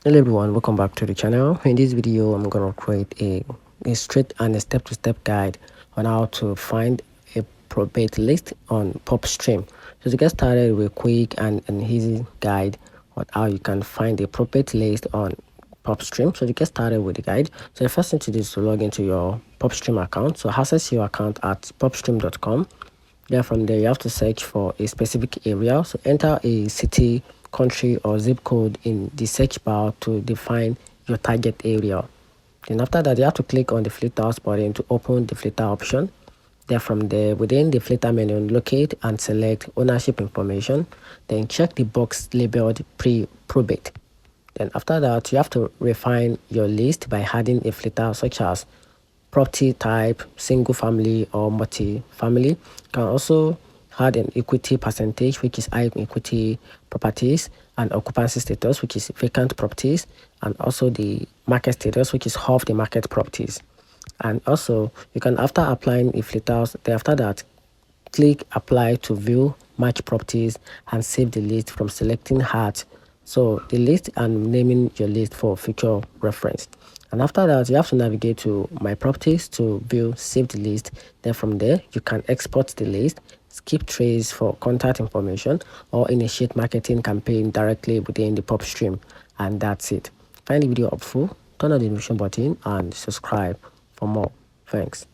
Hello everyone, welcome back to the channel. In this video I'm going to create a straight and a step-to-step guide on how to find a probate list on PropStream. So to get started with a quick and an easy guide on how you can find a probate list on PropStream. So to get started with the guide, so the first thing to do is to log into your PropStream account. So access your account at propstream.com. Then from there you have to search for a specific area. So enter a city, country or zip code in the search bar to define your target area. Then after that you have to click on the filters button to open the filter option. Then from there within the filter menu, locate and select ownership information. Then check the box labeled pre-probate. Then after that you have to refine your list by adding a filter such as property type, single family or multi-family. You can also add an equity percentage, which is high equity properties, and occupancy status, which is vacant properties, and also the market status, which is half the market properties. And also you can, after applying a filters, then after that click apply to view match properties and save the list from selecting hard. So the list and naming your list for future reference. And after that you have to navigate to my properties to view save the list. Then from there you can export the list, skip trace for contact information, or initiate marketing campaign directly within the PropStream. And that's it. Find the video helpful, turn on the notification button and subscribe for more. Thanks.